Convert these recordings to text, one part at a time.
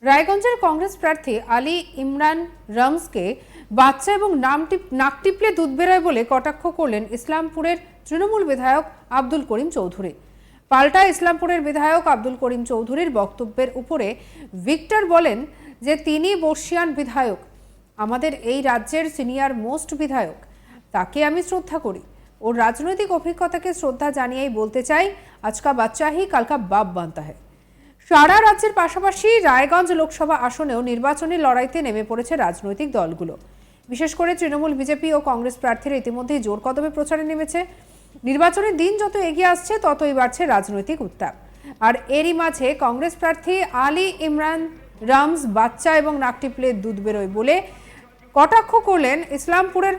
রায়গঞ্জের কংগ্রেস প্রার্থী আলী ইমরান রমজকে বাচ্চা এবং নাক টিপলে দুধ বেরোয় বলে কটাক্ষ করলেন ইসলামপুরের তৃণমূল বিধায়ক আব্দুল করিম চৌধুরী। পাল্টা ইসলামপুরের বিধায়ক আব্দুল করিম চৌধুরীর বক্তব্যের উপরে ভিক্টর বলেন যে তিনি বর্ষিয়ান বিধায়ক, আমাদের এই রাজ্যের সিনিয়র মোস্ট বিধায়ক, তাকে আমি শ্রদ্ধা করি। ওর রাজনৈতিক অভিজ্ঞতাকে শ্রদ্ধা জানিয়েই বলতে চাই, আজকা বাচ্চা হি কালকা বাপ বানতা হ্যায়। সারা রাজ্যের পাশাপাশি রায়গঞ্জ লোকসভা আসনেও নির্বাচনী লড়াইতে নেমে পড়েছে রাজনৈতিক দলগুলো। বিশেষ করে তৃণমূল, বিজেপি ও কংগ্রেস প্রার্থীরা ইতিমধ্যেই জোর কদমে প্রচারে নেমেছে। নির্বাচনের দিন যত এগিয়ে আসছে ততই বাড়ছে রাজনৈতিক উত্তাপ। আর এরই মাঝে কংগ্রেস প্রার্থী আলী ইমরান রমজ বাচ্চা এবং নাক টিপলে দুধ বেরোয় বলে কটাক্ষ করলেন ইসলামপুরের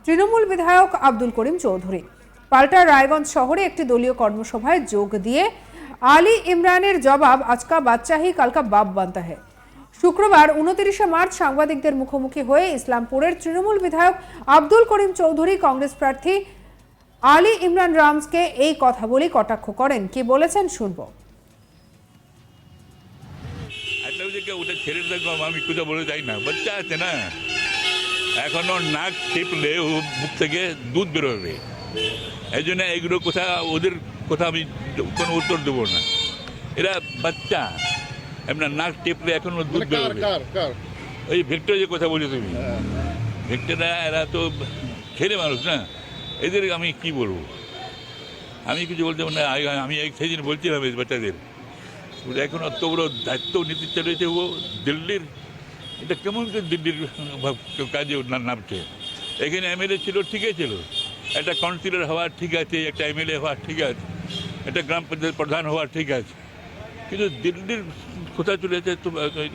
তৃণমূল বিধায়ক আব্দুল করিম চৌধুরী। পাল্টা রায়গঞ্জ শহরে একটি দলীয় কর্মসভায় যোগ দিয়ে আলী ইমরানের জবাব, আজকা বাচ্চা হি কালকা বাপ বানতা হ্যায়। শুক্রবার 29শে মার্চ সাংবাদিকদের মুখোমুখি হয়ে ইসলামপুরের তৃণমূল বিধায়ক আব্দুল করিম চৌধুরী কংগ্রেস প্রার্থী আলী ইমরান রমজকে এই কথা বলেই কটাক্ষ করেন। কি বলেছেন শুনবো। ওটা ছেড়ে দেখো, আমি কোথাও বলে যাই না, বাচ্চা আছে না, এখনো নাক টিপলে ও মুখ থেকে দুধ বেরোবে। এই জন্য এইগুলো কথা, ওদের কথা আমি কোনো উত্তর দেবো না। এরা বাচ্চা, আপনার নাক টিপলে এখনো দুধ বেরোবে। ওই ভিক্টর যে কথা বলি তুমি, ভিক্টররা এরা তো ছেলে মানুষ না, এদের আমি কি বলবো, আমি কিছু বলতে না। আমি সেদিন বলছিলাম এই বাচ্চাদের, এখন অত বড় দায়িত্ব নিতে চলেছে ও দিল্লির, এটা কেমন করে দিল্লির কাজে নামছে। এখানে এমএলএ ছিল, ঠিকই ছিল, একটা কাউন্সিলর হওয়া ঠিক আছে, একটা এমএলএ হওয়া ঠিক আছে, একটা গ্রাম পঞ্চায়েত প্রধান হওয়া ঠিক আছে, কিন্তু দিল্লির কোথায় চলেছে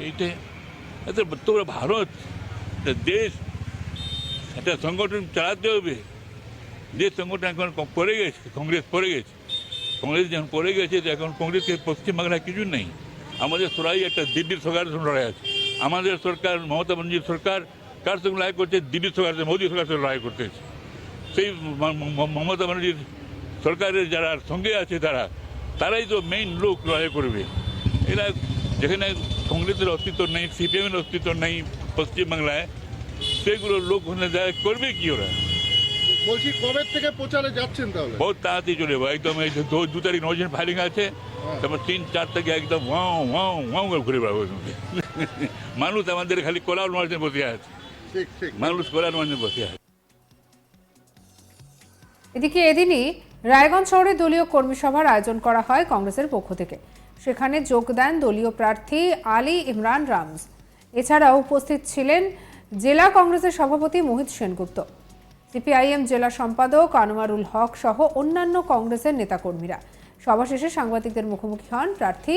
এইটা। এত তোমরা ভারত একটা দেশ, একটা সংগঠন চালাতে হবে। যে সংগঠন এখন পড়ে গেছে, কংগ্রেস পড়ে গেছে, কংগ্রেস যখন পড়ে গেছে এখন কংগ্রেসের পশ্চিমবাংলায় কিছু নেই। আমাদের সরাই একটা দিল্লির সরকারের সঙ্গে লড়াই আছে। আমাদের সরকার, মমতা ব্যানার্জির সরকার কার সঙ্গে লড়াই করছে? দিল্লির সরকার, মোদী সরকারের সঙ্গে লড়াই করতেছে। সেই মমতা ব্যানার্জির সরকারের যারা সঙ্গে আছে তারাই তো মেইন লোক লড়াই করবে। এরা যেখানে কংগ্রেসের অস্তিত্ব নেই, সিপিএমের অস্তিত্ব নেই পশ্চিমবাংলায়, সেগুলো লোক লড়াই করবে কি ওরা? বলছি কবে থেকে প্রচারে যাচ্ছেন তাহলে? বহুত তাড়াতাড়ি চলে যাবো, একদম এই 2 তারিখ নজন ফাইলিং আছে, তারপর 3-4 থেকে একদম ওয়াও ওয়াও ওয়াও করে ঘুরে বেড়াবো। মানুষ আমাদের খালি কোলার মাঝে বসে আছে, মানুষ কোলার মাঝে বসে আছে। এদিকে এদিনই রায়গঞ্জ শহরে দলীয় কর্মী সভার আয়োজন করা হয় কংগ্রেসের পক্ষ থেকে। সেখানে যোগ দেন দলীয় প্রার্থী আলী ইমরান রমজ। এছাড়াও উপস্থিত ছিলেন জেলা কংগ্রেসের সভাপতি মোহিত সেনগুপ্ত, সিপিআইএম জেলা সম্পাদক আনোয়ারুল হক সহ অন্যান্য কংগ্রেসের নেতাকর্মীরা। সভা শেষে সাংবাদিকদের মুখোমুখি হন প্রার্থী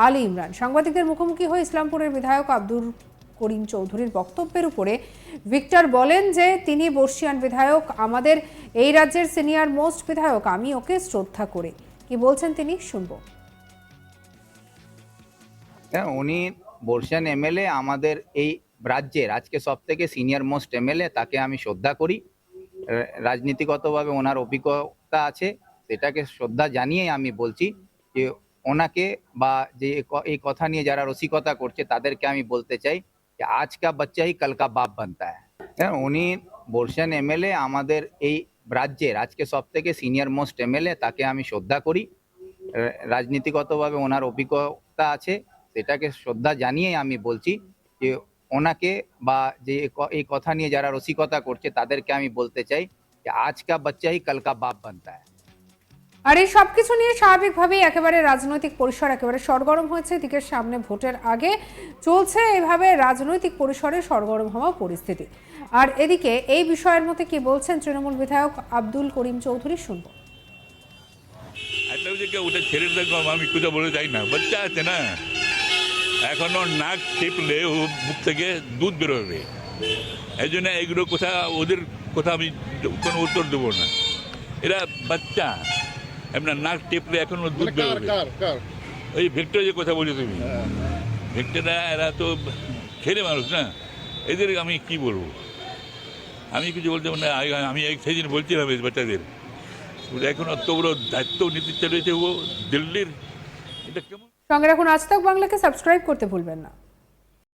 আলী ইমরান। সাংবাদিকদের মুখোমুখি হয়ে ইসলামপুরের বিধায়ক আব্দুল করিম চৌধুরীর বক্তব্যের উপরে ভিক্টর বলেন যে তিনি বর্ষিয়ান বিধায়ক, আমাদের এই রাজ্যের সিনিয়র মোস্ট বিধায়ক, আমি ওকে শ্রদ্ধা করি। কি বলছেন তিনি শুনবো। উনি বর্ষিয়ান এমএলএ, আমাদের এই রাজ্যের আজকে সব থেকে সিনিয়র মোস্ট এমএলএ, তাকে আমি শ্রদ্ধা করি। রাজনীতিগতভাবে ওনার অভিজ্ঞতা আছে, সেটাকে শ্রদ্ধা জানিয়ে আমি বলছি যে ওনাকে বা যে এই কথা নিয়ে যারা রসিকতা করছে তাদেরকে আমি বলতে চাই যে আজকা বাচ্চা হি কালকা বাপ বানতা হ্যায়। উনি বর্ষিয়ান এমএলএ, আমাদের এই রাজ্যের আজকে সব থেকে সিনিয়র মোস্ট এমএলএ, তাকে আমি শ্রদ্ধা করি। রাজনীতিগতভাবে ওনার অভিজ্ঞতা আছে, সেটাকে শ্রদ্ধা জানিয়ে আমি বলছি যে ওনাকে বা যে এই কথা নিয়ে যারা রসিকতা করছে তাদেরকে আমি বলতে চাই যে আজকা বাচ্চা হি কালকা বাপ বানতা হ্যায়। আর এই সবকিছু নিয়ে স্বাভাবিকভাবেই একেবারে রাজনৈতিক পরিসর একেবারে সরগরম হয়েছে। এদিকে সামনে ভোটের আগে চলছে এভাবে রাজনৈতিক পরিসরে সরগরম হওয়া পরিস্থিতি। আর এদিকে এই বিষয়ের মধ্যে কি বলছেন তৃণমূল বিধায়ক আব্দুল করিম চৌধুরী শুনবো। ওটা ছেড়ে দেখো, আমি কোথাও বলে যাই না, বাচ্চা আছে না, এখনো নাক টিপলে ও মুখ থেকে দুধ বেরোবে। এই জন্য এইগুলো কথা, ওদের কথা আমি কোনো উত্তর দেবো না। এরা বাচ্চা, আপনার নাক টিপলে এখনো দুধ বেরোবে। ওই ভিক্টর যে কথা বলি তুমি, ভিক্টররা এরা তো ছেলে মানুষ না, এদের আমি কি বলবো, আমি কিছু বলতে না। আমি সেদিন বলছিলাম এই বাচ্চাদের, এখন অত বড় দায়িত্ব নিতে চলেছে ও দিল্লির, এটা কেমন। সঙ্গে রাখুন আজ তাক বাংলাকে, সাবস্ক্রাইব করতে ভুলবেন না।